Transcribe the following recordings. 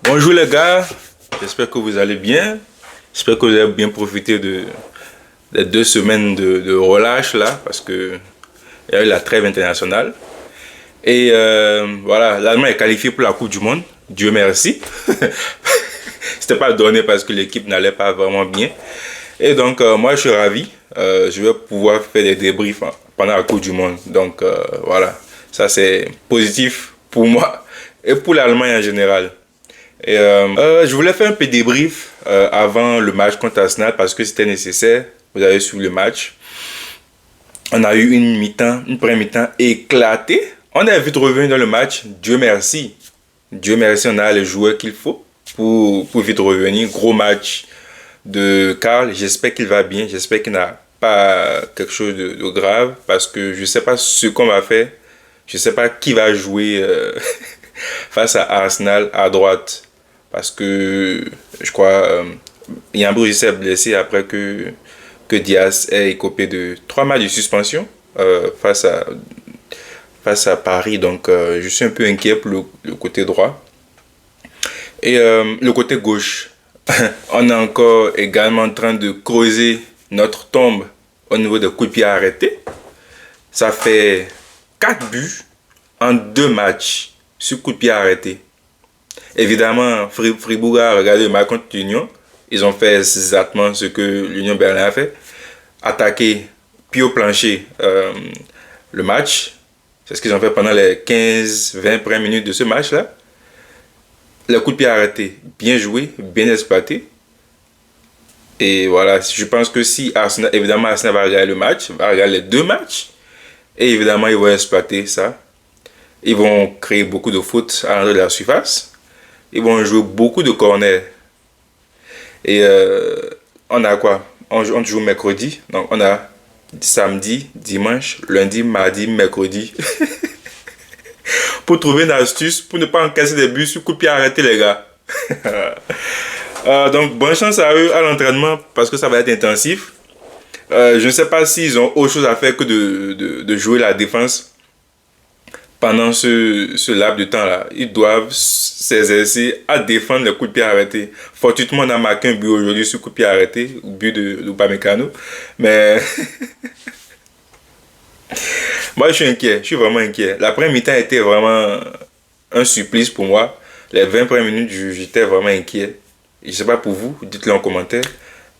Bonjour les gars, j'espère que vous allez bien. J'espère que vous avez bien profité des 2 semaines de relâche là, parce que il y a eu la trêve internationale. Et voilà, l'Allemagne est qualifiée pour la Coupe du Monde. Dieu merci. C'était pas donné parce que l'équipe n'allait pas vraiment bien. Et donc moi je suis ravi. Je vais pouvoir faire des débriefs pendant la Coupe du Monde. Donc voilà, ça c'est positif pour moi et pour l'Allemagne en général. Et je voulais faire un peu de débrief avant le match contre Arsenal parce que c'était nécessaire. Vous avez suivi le match. On a eu une mi-temps, une première mi-temps éclatée. On est vite revenu dans le match. Dieu merci. Dieu merci, on a les joueurs qu'il faut pour vite revenir. Gros match de Karl. J'espère qu'il va bien. J'espère qu'il n'a pas quelque chose de grave parce que je ne sais pas ce qu'on va faire. Je ne sais pas qui va jouer face à Arsenal à droite. Parce que je crois Yambou s'est blessé après que Diaz ait écopé de 3 matchs de suspension face à Paris. Donc je suis un peu inquiet pour le côté droit. Et le côté gauche, on est encore également en train de creuser notre tombe au niveau des coups de pied arrêtés. Ça fait 4 buts en 2 matchs sur coups de pied arrêtés. Évidemment, Fribourg a regardé le match contre l'Union. Ils ont fait exactement ce que l'Union Berlin a fait. Attaquer pied au plancher le match. C'est ce qu'ils ont fait pendant les 15-20 premières minutes de ce match-là. Le coup de pied arrêté, bien joué, bien exploité. Et voilà, je pense que si Arsenal, évidemment Arsenal va regarder le match, va regarder les 2 matchs, et évidemment ils vont exploiter ça. Ils vont créer beaucoup de fautes à l'entrée de la surface. Ils vont jouer beaucoup de corners. Et on a quoi? On joue mercredi. Donc on a samedi, dimanche, lundi, mardi, mercredi. Pour trouver une astuce, pour ne pas encaisser des buts sur coup de pied arrêté, les gars. Donc bonne chance à eux à l'entraînement parce que ça va être intensif. Je ne sais pas s'ils ont autre chose à faire que de jouer la défense pendant ce laps de temps-là. Ils doivent s'exercer à défendre les coups de pied arrêtés. Fortuitement, on a marqué un but aujourd'hui sur coup de pied arrêté, but de Upamecano. Mais moi, je suis inquiet. Je suis vraiment inquiet. La première mi-temps était vraiment un supplice pour moi. Les 20 premières minutes, j'étais vraiment inquiet. Je ne sais pas pour vous, dites-le en commentaire.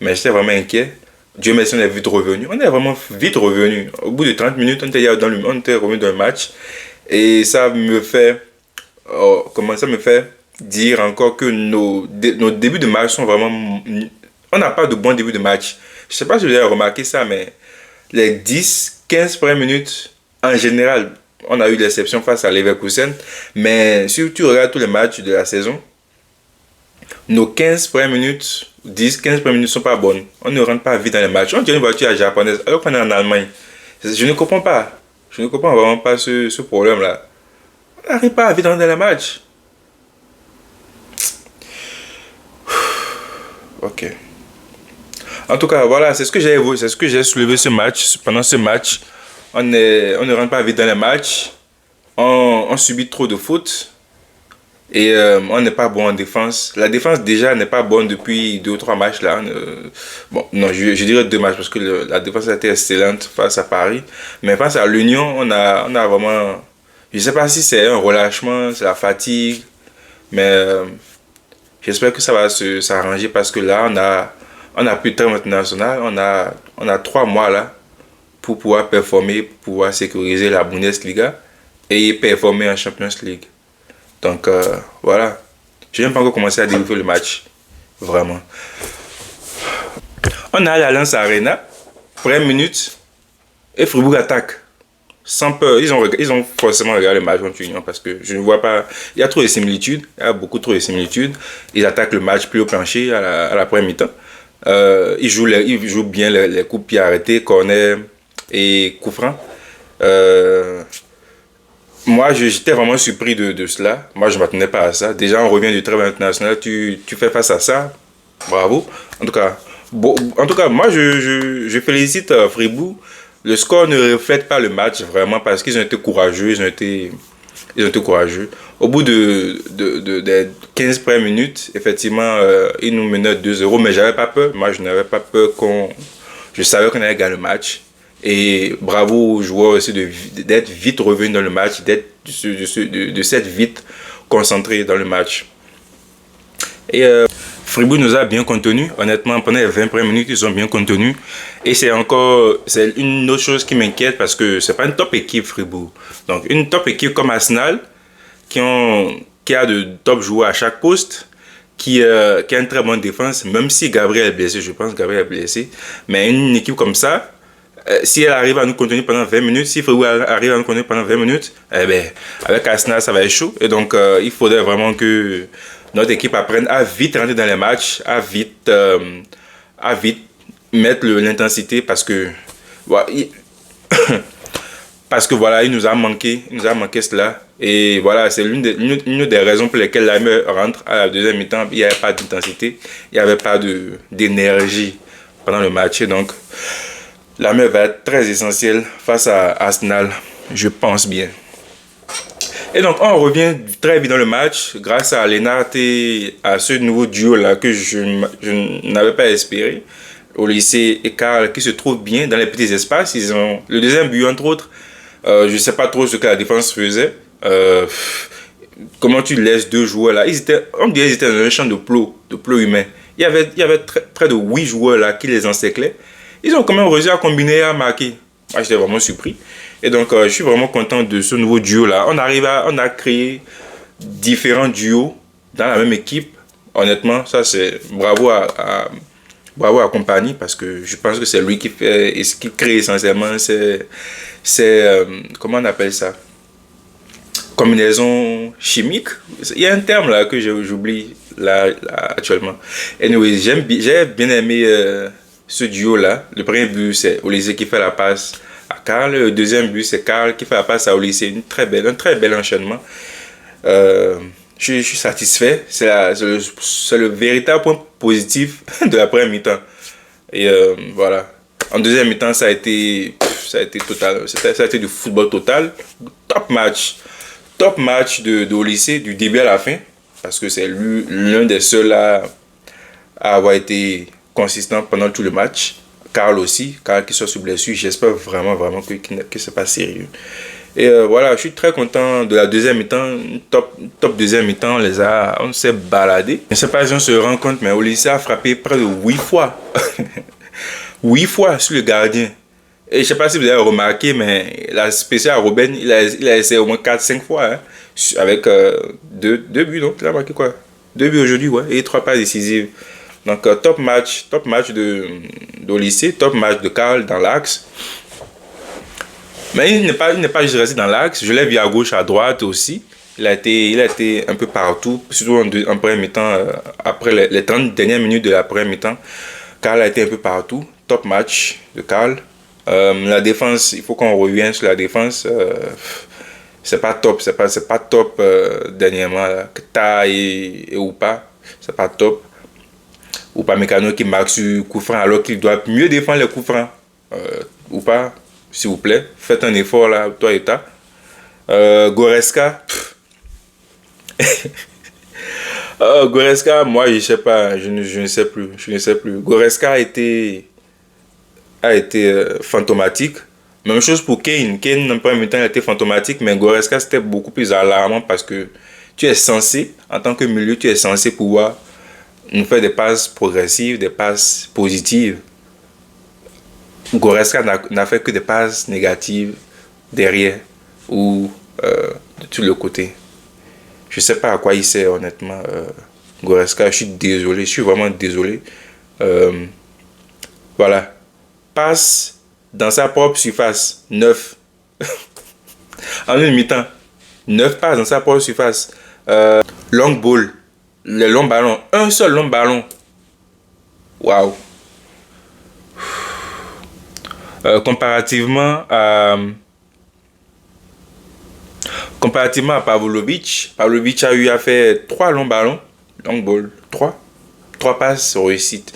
Mais j'étais vraiment inquiet. Dieu merci, on est vite revenu. On est vraiment vite revenu. Au bout de 30 minutes, on était revenu dans le match. Et ça me fait, comment ça me fait dire encore que nos débuts de match sont vraiment... On n'a pas de bon début de match. Je ne sais pas si vous avez remarqué ça, mais les 10-15 premières minutes, en général, on a eu l'exception face à Leverkusen. Mais si tu regardes tous les matchs de la saison, nos 15 premières minutes, 10-15 premières minutes ne sont pas bonnes. On ne rentre pas vite dans les matchs. On dirait une voiture japonaise alors qu'on est en Allemagne. Je ne comprends pas. Je ne comprends vraiment pas ce problème-là. On n'arrive pas à vite rentrer dans les matchs. Ok. En tout cas, voilà, c'est ce que j'ai soulevé ce match. Pendant ce match, on ne rentre pas vite dans les matchs. On subit trop de fautes. Et on n'est pas bon en défense. La défense déjà n'est pas bonne depuis 2 ou 3 matchs là. Bon, non, je dirais 2 matchs parce que la défense a été excellente face à Paris. Mais face à l'Union, on a vraiment... Je ne sais pas si c'est un relâchement, c'est la fatigue. Mais j'espère que ça va s'arranger parce que là, on a plus de temps international. On a 3 mois là pour pouvoir performer, pour pouvoir sécuriser la Bundesliga et performer en Champions League. Donc voilà, je n'ai même pas encore commencé à développer le match, vraiment. On a l'Allianz Arena, première minute, et Fribourg attaque, sans peur. Ils ont forcément regardé le match contre l'Union parce que je ne vois pas, il y a trop de similitudes, il y a beaucoup trop de similitudes. Ils attaquent le match plus au plancher à la première mi-temps. Ils jouent bien les coups de pied arrêtés, corner et coups francs. Moi, j'étais vraiment surpris de cela. Moi, je ne m'attendais pas à ça. Déjà, on revient du travail international. Tu fais face à ça. Bravo. En tout cas, moi, je félicite Fribourg. Le score ne reflète pas le match, vraiment, parce qu'ils ont été courageux. Ils ont été courageux. Au bout des 15 premières minutes, effectivement, ils nous menaient 2-0, mais j'avais pas peur. Moi, je n'avais pas peur Je savais qu'on allait gagner le match. Et bravo aux joueurs aussi d'être vite revenus dans le match, de s'être vite concentrés dans le match. Et Fribourg nous a bien contenus. Honnêtement, pendant les 20 premières minutes, ils ont bien contenus. Et c'est une autre chose qui m'inquiète parce que c'est pas une top équipe, Fribourg. Donc, une top équipe comme Arsenal, qui a de top joueurs à chaque poste, qui a une très bonne défense, même si Gabriel est blessé, je pense que Gabriel est blessé. Mais une équipe comme ça, si elle arrive à nous contenir pendant 20 minutes, si Fribourg arrive à nous contenir pendant 20 minutes, eh ben, avec Arsenal, ça va être chaud. Et donc, il faudrait vraiment que notre équipe apprenne à vite rentrer dans les matchs, à vite mettre l'intensité parce que, voilà, parce que voilà, il nous a manqué cela. Et voilà, c'est une des raisons pour lesquelles l'AME rentre à la deuxième mi-temps. Il n'y avait pas d'intensité, il n'y avait pas d'énergie pendant le match. Et donc, l'AME va être très essentielle face à Arsenal, je pense bien. Et donc, on revient très vite dans le match grâce à Lennart et à ce nouveau duo-là que je n'avais pas espéré. Olysée et Karl qui se trouvent bien dans les petits espaces. Ils ont le deuxième but, entre autres. Je ne sais pas trop ce que la défense faisait. Comment tu laisses deux joueurs là? On dirait qu'ils étaient dans un champ de plots humains. Il y avait près de 8 joueurs là qui les encerclaient. Ils ont quand même réussi à combiner et à marquer. Moi, j'étais vraiment surpris. Et donc, je suis vraiment content de ce nouveau duo-là. On a créé différents duos dans la même équipe. Honnêtement, ça, c'est bravo à Compagnie parce que je pense que c'est lui qui crée essentiellement comment on appelle ça? Combinaison chimique. Il y a un terme là que j'oublie là actuellement. Anyway, j'ai bien aimé ce duo-là. Le premier but, c'est Olysée qui fait la passe à Karl. Le deuxième but, c'est Karl qui fait la passe à Olysée. Un très bel enchaînement. Je suis satisfait. C'est le véritable point positif de la première mi-temps. Et voilà. En deuxième mi-temps, ça a été total. Ça a été du football total. Top match de Olysée du début à la fin. Parce que c'est l'un des seuls à avoir été consistant pendant tout le match. Karl aussi. Karl qui sort sur blessure. J'espère vraiment que c'est pas sérieux. Et voilà, je suis très content de la deuxième mi-temps. Top deuxième mi-temps, on s'est baladé. Je ne sais pas si on se rend compte, mais Olysée a frappé près de 8 fois. 8 fois sur le gardien. Et je ne sais pas si vous avez remarqué, mais la spéciale Robben, il a essayé au moins 4-5 fois. Hein, avec deux buts, donc il a marqué quoi? 2 buts aujourd'hui, ouais, et 3 passes décisives. Donc top match d'Olysée, top match de Karl dans l'axe. Mais il n'est pas juste resté dans l'axe. Je l'ai vu à gauche, à droite aussi. Il a été un peu partout, surtout en première mi-temps. Après les 30 dernières minutes de la première mi-temps, Karl a été un peu partout. Top match de Karl. La défense, il faut qu'on revienne sur la défense. C'est pas top, dernièrement. Ta et Oupa, c'est pas top. Oupa Mécano qui marque sur coup franc alors qu'il doit mieux défendre les coups francs. Oupa, s'il vous plaît, faites un effort là, toi et ta. Goretzka. Goretzka, moi je sais pas, je ne sais plus. Goretzka a été fantomatique. Même chose pour Kane. Kane, en premier temps, il était fantomatique, mais Goretzka, c'était beaucoup plus alarmant parce que tu es censé, en tant que milieu, tu es censé pouvoir nous faire des passes progressives, des passes positives. Goretzka n'a fait que des passes négatives derrière ou de tous les côtés. Je ne sais pas à quoi il sert, honnêtement, Goretzka. Je suis désolé, je suis vraiment désolé. Voilà. Passe dans sa propre surface, 9. En une mi-temps, 9 passes dans sa propre surface. Long ball, le long ballon, un seul long ballon. Waouh. Comparativement à Pavlovic a eu à faire 3 longs ballons, long ball, 3 passes réussites.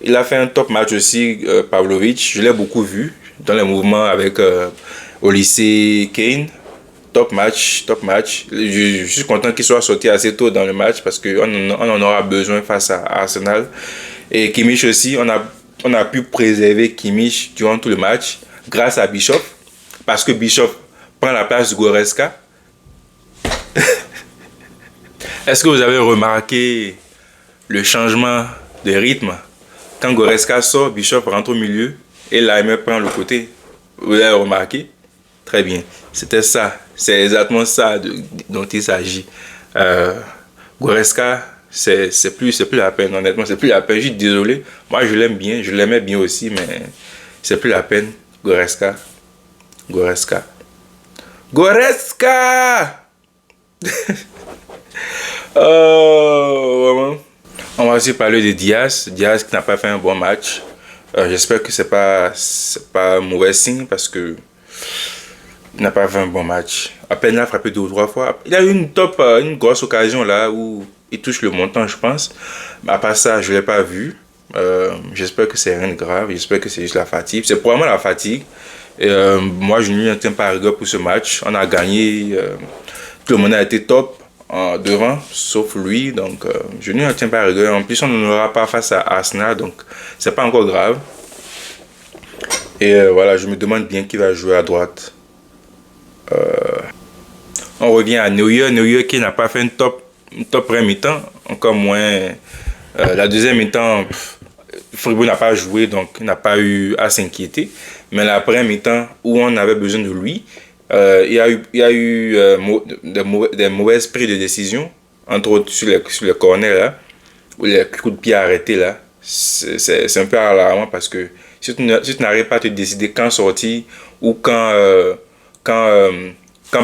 Il a fait un top match aussi, Pavlovic. Je l'ai beaucoup vu dans les mouvements avec Olysée, Kane. top match, top match. Je suis content qu'il soit sorti assez tôt dans le match parce qu'on en aura besoin face à Arsenal. Et Kimmich aussi, on a pu préserver Kimmich durant tout le match grâce à Bischoff. Parce que Bischoff prend la place de Goretzka. Est-ce que vous avez remarqué le changement de rythme? Quand Goretzka sort, Bischoff rentre au milieu et Laimer prend le côté. Vous avez remarqué? Très bien. C'était ça. C'est exactement ça dont il s'agit. Goretzka, c'est plus la peine. Honnêtement, c'est plus la peine. Je suis désolé. Moi, je l'aime bien. Je l'aimais bien aussi, mais c'est plus la peine. Goretzka. Goretzka. Goretzka! Oh, vraiment. On va aussi parler de Diaz. Diaz qui n'a pas fait un bon match. J'espère que c'est pas un mauvais signe parce que il n'a pas fait un bon match. À peine il a frappé 2 ou 3 fois. Il a eu une grosse occasion là où il touche le montant, je pense. Mais à part ça, je ne l'ai pas vu. J'espère que c'est rien de grave. J'espère que c'est juste la fatigue. C'est probablement la fatigue. Et, moi, je ne lui tiens pas à rigueur pour ce match. On a gagné. Tout le monde a été top devant, sauf lui. Donc, je ne lui tiens pas à rigueur. En plus, on n'aura pas face à Arsenal. Donc, c'est pas encore grave. Et voilà, je me demande bien qui va jouer à droite. On revient à Neuer. Neuer qui n'a pas fait une top première mi-temps. Encore moins la deuxième mi-temps. Fribourg n'a pas joué, donc il n'a pas eu à s'inquiéter. Mais la première mi-temps où on avait besoin de lui, il y a eu des mauvaises prises de décision, entre autres sur les corners là, ou les coups de pied arrêtés là. C'est un peu alarmant parce que si tu n'arrives pas à te décider quand sortir ou quand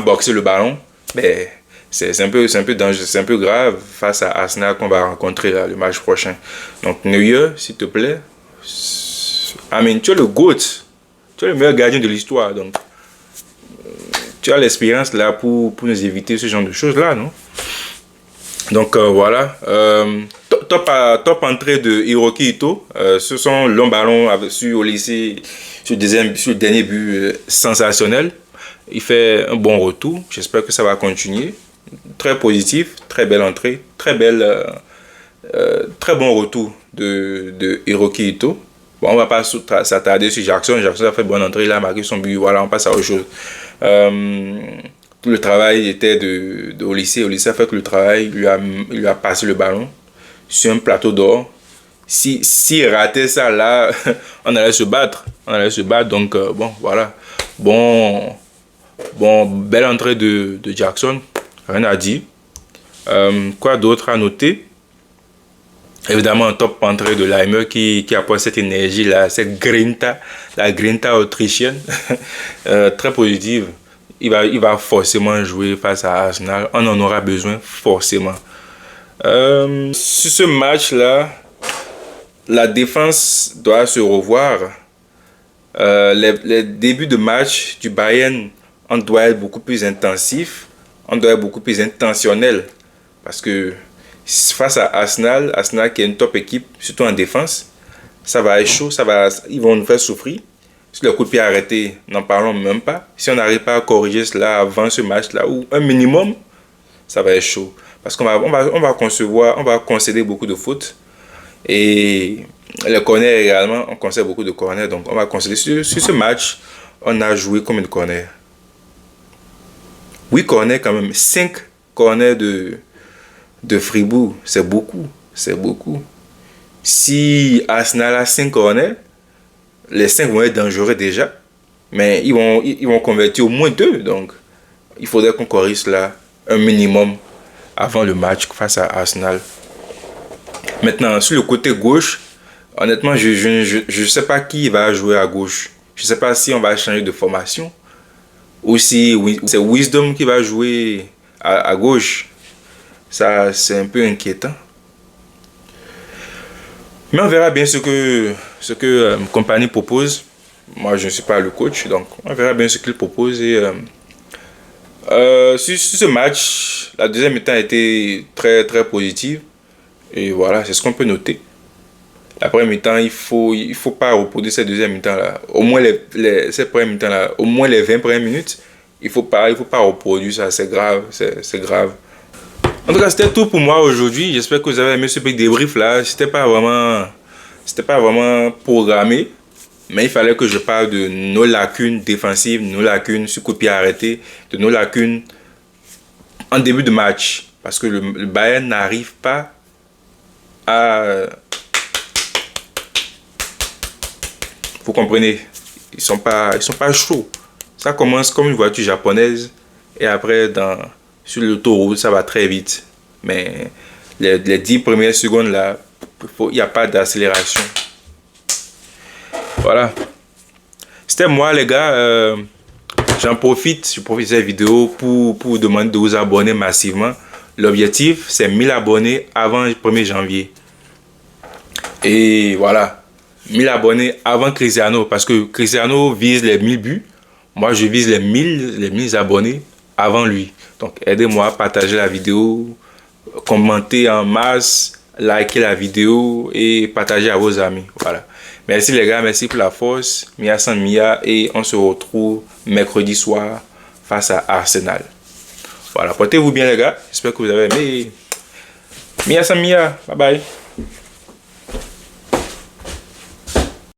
boxer le ballon, ben, c'est un peu dangereux, c'est un peu grave face à Arsenal qu'on va rencontrer là, le match prochain. Donc Neuer, s'il te plaît, tu es le GOAT, tu es le meilleur gardien de l'histoire, donc tu as l'expérience là pour nous éviter ce genre de choses là, non? Donc voilà, top entrée de Hiroki Ito. Ce sont longs ballons sur Olysée, sur le dernier but sensationnel. Il fait un bon retour, j'espère que ça va continuer. Très positif, très belle entrée, très bon retour de Hiroki Ito. Bon, on va pas s'attarder sur Jackson. Jackson a fait bonne entrée, il a marqué son but. Voilà, on passe à autre chose. Tout le travail était de Olysée. Olysée a fait que le travail, il lui a passé le ballon sur un plateau d'or. S'il ratait ça là, on allait se battre. Donc, bon, voilà. Bon, belle entrée de Jackson. Rien à dire. Quoi d'autre à noter? Évidemment, un top entrée de Laimer qui apporte cette énergie là, cette grinta, la grinta autrichienne, très positive. Il va forcément jouer face à Arsenal. On en aura besoin forcément. Sur ce match là, la défense doit se revoir. Les débuts de match du Bayern, on doit être beaucoup plus intensif. On doit être beaucoup plus intentionnel. Parce que face à Arsenal qui est une top équipe, surtout en défense, ça va être chaud, ils vont nous faire souffrir. Sur le coup de pied arrêté, n'en parlons même pas. Si on n'arrive pas à corriger cela avant ce match-là, ou un minimum, ça va être chaud. Parce qu'on va concéder beaucoup de fautes. Et les corners également, on concède beaucoup de corners. Donc on va concéder. Sur ce match, on a joué combien de corners? 8 corners quand même. 5 corners de Fribourg, c'est beaucoup. Si Arsenal a 5 corners, les 5 vont être dangereux déjà, mais ils vont convertir au moins 2. Donc, il faudrait qu'on corrige cela un minimum avant le match face à Arsenal. Maintenant, sur le côté gauche, honnêtement, je ne sais pas qui va jouer à gauche. Je ne sais pas si on va changer de formation ou si c'est Wisdom qui va jouer à gauche. Ça, c'est un peu inquiétant. Mais on verra bien ce que Compagnie propose. Moi, je ne suis pas le coach, donc on verra bien ce qu'il propose. Et sur ce match, la deuxième mi-temps a été très très positive. Et voilà, c'est ce qu'on peut noter. La première mi-temps, il faut pas reproduire cette deuxième mi-temps là. Au moins cette première mi-temps là, au moins les 20 premières minutes, Il faut pas reproduire ça, c'est grave, c'est grave. En tout cas, c'était tout pour moi aujourd'hui. J'espère que vous avez aimé ce petit débrief là. C'était pas vraiment programmé, mais il fallait que je parle de nos lacunes défensives, nos lacunes sur coup de pied arrêté, de nos lacunes en début de match. Parce que le Bayern n'arrive pas à... Vous comprenez? Ils sont pas chauds. Ça commence comme une voiture japonaise et après, sur l'autoroute, ça va très vite. Mais les 10 premières secondes là, il n'y a pas d'accélération. Voilà. C'était moi les gars. Je profite de cette vidéo pour vous demander de vous abonner massivement. L'objectif, c'est 1000 abonnés avant le 1er janvier. Et voilà. 1000 abonnés avant Cristiano. Parce que Cristiano vise les 1000 buts. Moi, je vise les 1000 abonnés avant lui. Donc, aidez-moi à partager la vidéo, commenter en masse, liker la vidéo et partager à vos amis. Voilà. Merci les gars, merci pour la force. Mia San Mia et on se retrouve mercredi soir face à Arsenal. Voilà, portez-vous bien les gars. J'espère que vous avez aimé. Mia San Mia, bye bye.